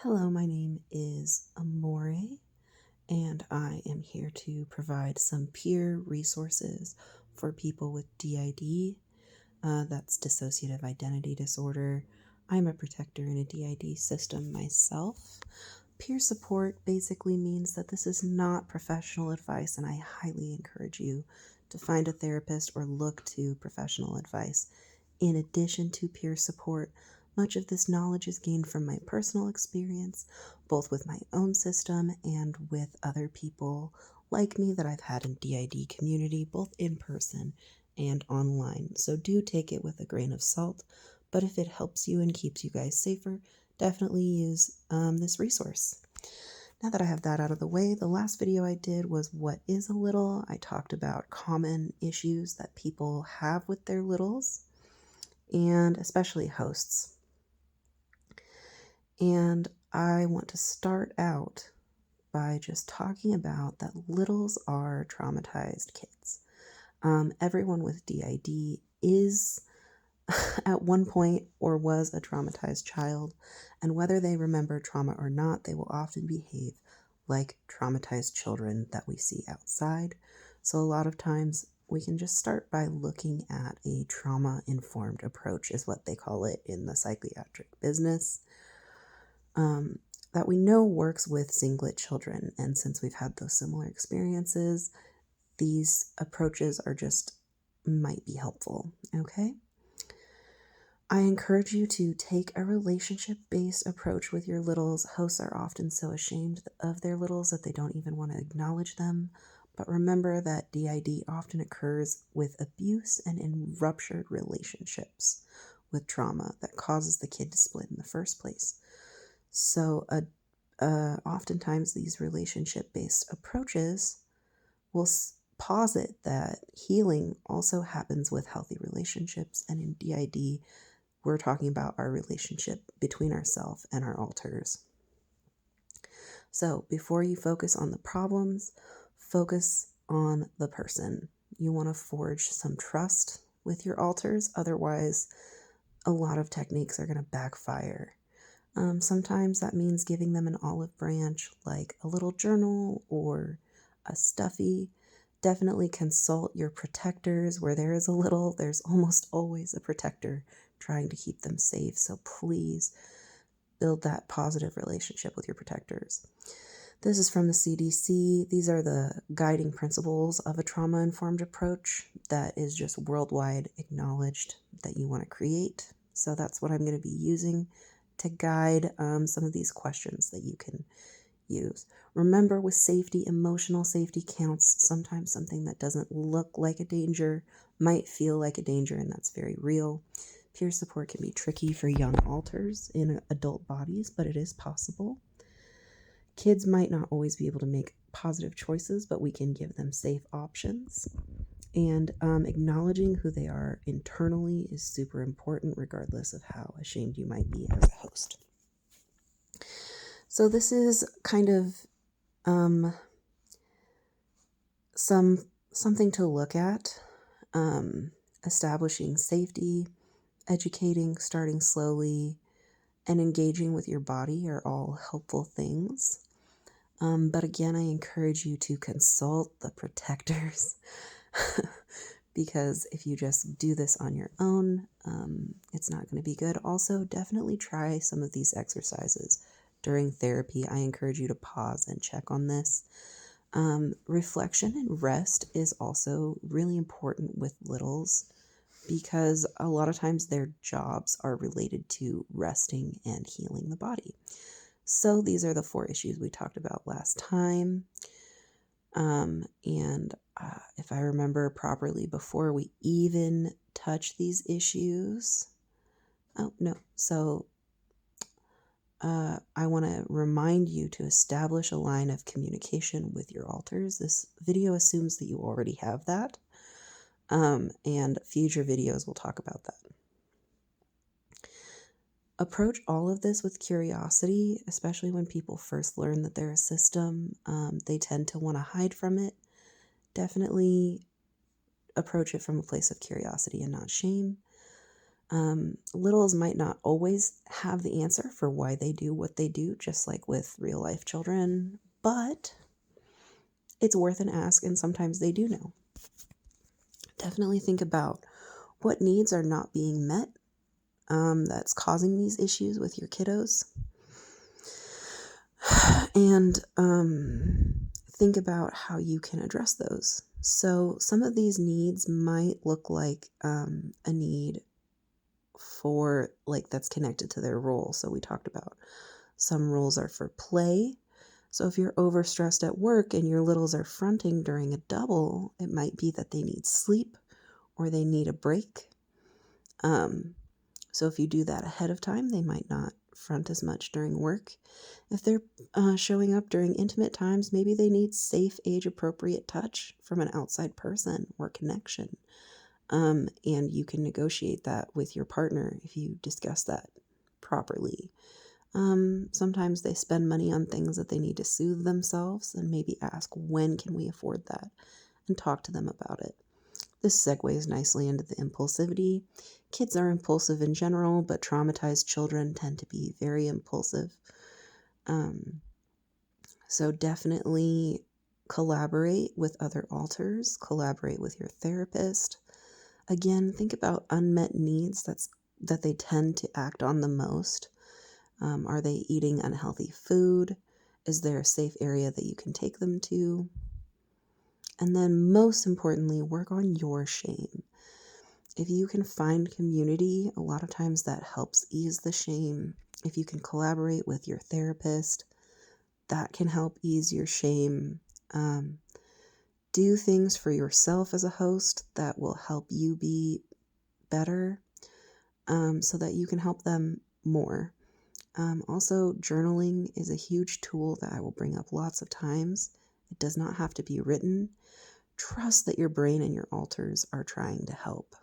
Hello, my name is Amore, and I am here to provide some peer resources for people with DID. That's dissociative identity disorder. I'm a protector in a DID system myself. Peer support basically means that this is not professional advice, and I highly encourage you to find a therapist or look to professional advice. In addition to peer support, much of this knowledge is gained from my personal experience, both with my own system and with other people like me that I've had in DID community, both in person and online. So do take it with a grain of salt, but if it helps you and keeps you guys safer, definitely use this resource. Now that I have that out of the way, the last video I did was what is a little. I talked about common issues that people have with their littles, and especially hosts. And I want to start out by just talking about that littles are traumatized kids. Everyone with DID is at one point or was a traumatized child, and whether they remember trauma or not, they will often behave like traumatized children that we see outside. So a lot of times we can just start by looking at a trauma-informed approach, is what they call it in the psychiatric business, that we know works with singlet children. And since we've had those similar experiences, these approaches might be helpful, okay? I encourage you to take a relationship-based approach with your littles. Hosts are often so ashamed of their littles that they don't even want to acknowledge them. But remember that DID often occurs with abuse and in ruptured relationships with trauma that causes the kid to split in the first place. So oftentimes these relationship-based approaches will posit that healing also happens with healthy relationships, and in DID, we're talking about our relationship between ourselves and our alters. So before you focus on the problems, focus on the person. You want to forge some trust with your alters, otherwise a lot of techniques are going to backfire. Sometimes that means giving them an olive branch, like a little journal or a stuffy. Definitely consult your protectors. Where there is a little, there's almost always a protector trying to keep them safe. So please build that positive relationship with your protectors. This is from the CDC. These are the guiding principles of a trauma-informed approach that is just worldwide acknowledged that you want to create. So that's what I'm going to be using to guide some of these questions that you can use. Remember, with safety, emotional safety counts. Sometimes something that doesn't look like a danger might feel like a danger, and that's very real. Peer support can be tricky for young alters in adult bodies, but it is possible. Kids might not always be able to make positive choices, but we can give them safe options. And acknowledging who they are internally is super important, regardless of how ashamed you might be as a host. So this is kind of something to look at. Establishing safety, educating, starting slowly, and engaging with your body are all helpful things. But again, I encourage you to consult the protectors because if you just do this on your own, it's not going to be good. Also, definitely try some of these exercises during therapy. I encourage you to pause and check on this. Reflection and rest is also really important with littles because a lot of times their jobs are related to resting and healing the body. So these are the 4 issues we talked about last time. If I remember properly, before we even touch these issues, I want to remind you to establish a line of communication with your alters. This video assumes that you already have that, and future videos will talk about that. Approach all of this with curiosity, especially when people first learn that they're a system. They tend to want to hide from it. Definitely approach it from a place of curiosity and not shame. Littles might not always have the answer for why they do what they do, just like with real life children, but it's worth an ask, and sometimes they do know. Definitely think about what needs are not being met that's causing these issues with your kiddos. And think about how you can address those. So some of these needs might look like a need for that's connected to their role. So we talked about some roles are for play. So if you're overstressed at work and your littles are fronting during a double, it might be that they need sleep or they need a break. So if you do that ahead of time, they might not front as much during work. If they're showing up during intimate times, maybe they need safe, age-appropriate touch from an outside person or connection. And you can negotiate that with your partner if you discuss that properly. Sometimes they spend money on things that they need to soothe themselves, and maybe ask, when can we afford that? And talk to them about it. This segues nicely into the impulsivity. Kids are impulsive in general, but traumatized children tend to be very impulsive. So definitely collaborate with other alters, collaborate with your therapist. Again, think about unmet needs that they tend to act on the most. Are they eating unhealthy food? Is there a safe area that you can take them to? And then most importantly, work on your shame. If you can find community, a lot of times that helps ease the shame. If you can collaborate with your therapist, that can help ease your shame. Do things for yourself as a host that will help you be better, so that you can help them more. Also, journaling is a huge tool that I will bring up lots of times. It does not have to be written. Trust that your brain and your alters are trying to help.